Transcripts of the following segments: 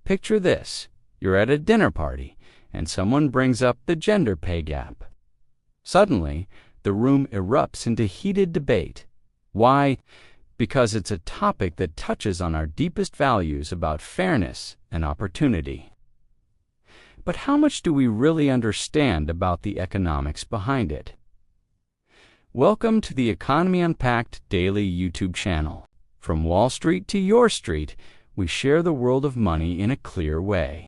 Picture this. You're at a dinner party, and someone brings up the gender pay gap. Suddenly, the room erupts into heated debate. Why? Because it's a topic that touches on our deepest values about fairness and opportunity. But how much do we really understand about the economics behind it? Welcome to the Economy Unpacked daily YouTube channel. From Wall Street to your street, we share the world of money in a clear way.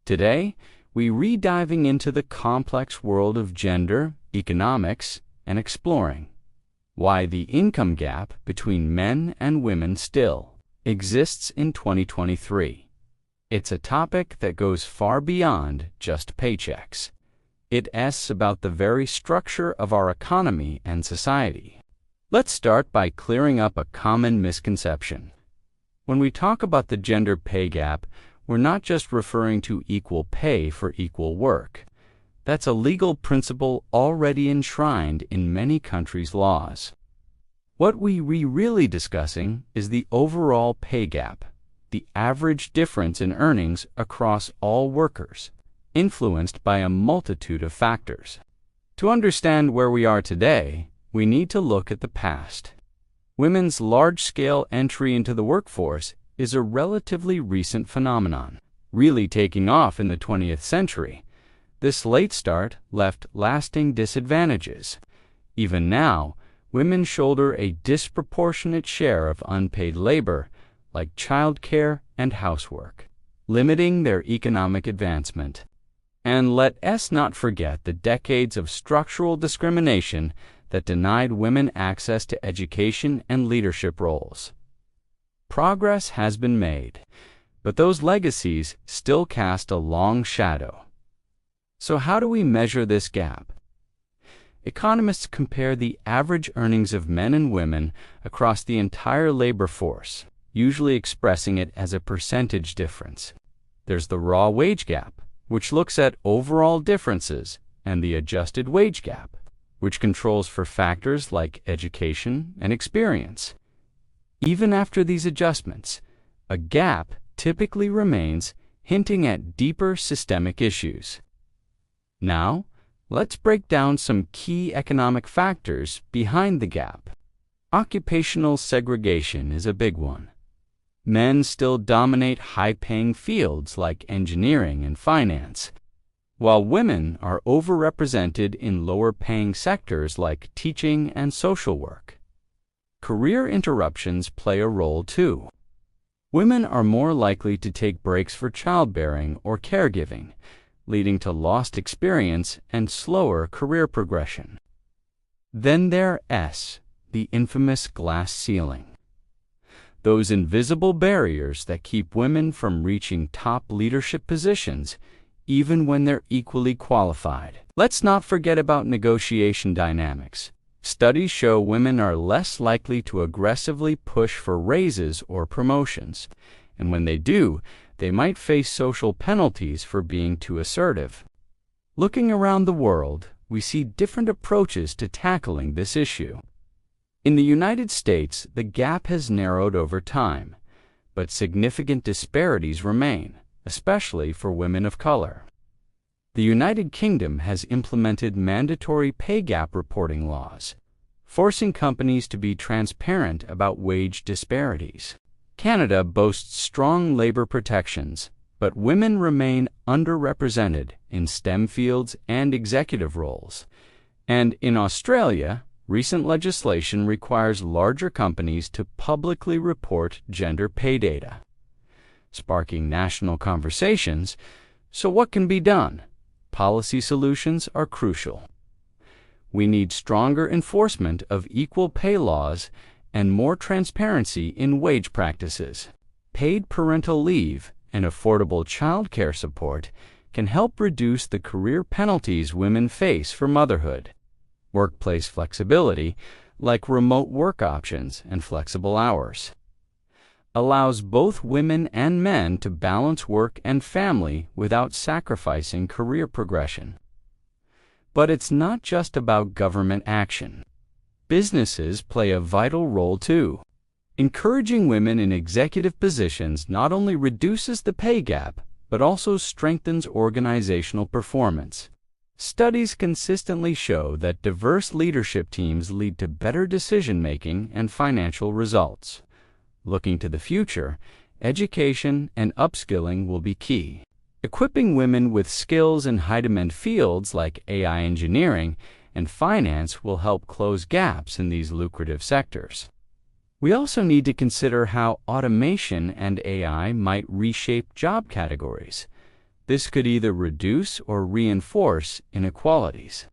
Today, we re-diving into the complex world of gender, economics, and exploring why the income gap between men and women still exists in 2023. It's a topic that goes far beyond just paychecks. It asks about the very structure of our economy and society. Let's start by clearing up a common misconception. When we talk about the gender pay gap, we're not just referring to equal pay for equal work. That's a legal principle already enshrined in many countries' laws. What we're really discussing is the overall pay gap, the average difference in earnings across all workers, influenced by a multitude of factors. To understand where we are today, we need to look at the past. Women's large-scale entry into the workforce is a relatively recent phenomenon, really taking off in the 20th century. This late start left lasting disadvantages. Even now, women shoulder a disproportionate share of unpaid labor, like childcare and housework, limiting their economic advancement. And let us not forget the decades of structural discrimination that denied women access to education and leadership roles. Progress has been made, but those legacies still cast a long shadow. So how do we measure this gap? Economists compare the average earnings of men and women across the entire labor force, usually expressing it as a percentage difference. There's the raw wage gap, which looks at overall differences, and the adjusted wage gap, which controls for factors like education and experience. Even after these adjustments, a gap typically remains, hinting at deeper systemic issues. Now, let's break down some key economic factors behind the gap. Occupational segregation is a big one. Men still dominate high-paying fields like engineering and finance, while women are overrepresented in lower-paying sectors like teaching and social work. Career interruptions play a role too. Women are more likely to take breaks for childbearing or caregiving, leading to lost experience and slower career progression. Then there's the infamous glass ceiling. Those invisible barriers that keep women from reaching top leadership positions, even when they're equally qualified. Let's not forget about negotiation dynamics. Studies show women are less likely to aggressively push for raises or promotions, and when they do, they might face social penalties for being too assertive. Looking around the world, we see different approaches to tackling this issue. In the United States, the gap has narrowed over time, but significant disparities remain, especially for women of color. The United Kingdom has implemented mandatory pay gap reporting laws, forcing companies to be transparent about wage disparities. Canada boasts strong labor protections, but women remain underrepresented in STEM fields and executive roles. And in Australia, recent legislation requires larger companies to publicly report gender pay data, sparking national conversations. So what can be done? Policy solutions are crucial. We need stronger enforcement of equal pay laws and more transparency in wage practices. Paid parental leave and affordable childcare support can help reduce the career penalties women face for motherhood. Workplace flexibility, like remote work options and flexible hours, allows both women and men to balance work and family without sacrificing career progression. But it's not just about government action. Businesses play a vital role too. Encouraging women in executive positions not only reduces the pay gap, but also strengthens organizational performance. Studies consistently show that diverse leadership teams lead to better decision-making and financial results. Looking to the future, education and upskilling will be key. Equipping women with skills in high-demand fields like AI engineering and finance will help close gaps in these lucrative sectors. We also need to consider how automation and AI might reshape job categories. This could either reduce or reinforce inequalities,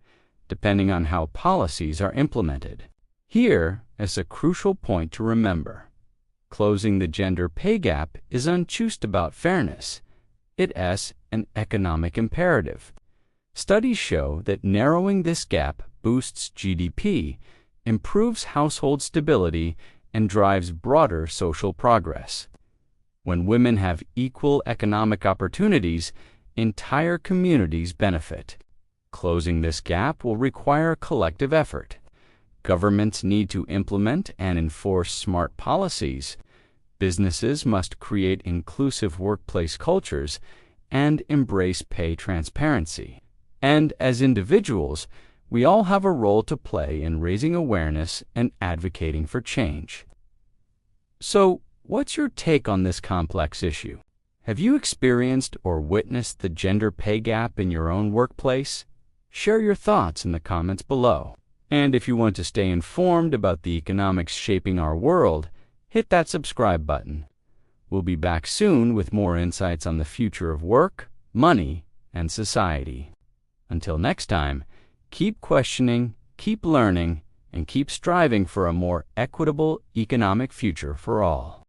depending on how policies are implemented. Here is a crucial point to remember. Closing the gender pay gap isn't just about fairness. It is an economic imperative. Studies show that narrowing this gap boosts GDP, improves household stability, and drives broader social progress. When women have equal economic opportunities, entire communities benefit. Closing this gap will require collective effort. Governments need to implement and enforce smart policies. Businesses must create inclusive workplace cultures and embrace pay transparency. And as individuals, we all have a role to play in raising awareness and advocating for change. So, what's your take on this complex issue? Have you experienced or witnessed the gender pay gap in your own workplace? Share your thoughts in the comments below. And if you want to stay informed about the economics shaping our world, hit that subscribe button. We'll be back soon with more insights on the future of work, money, and society. Until next time, keep questioning, keep learning, and keep striving for a more equitable economic future for all.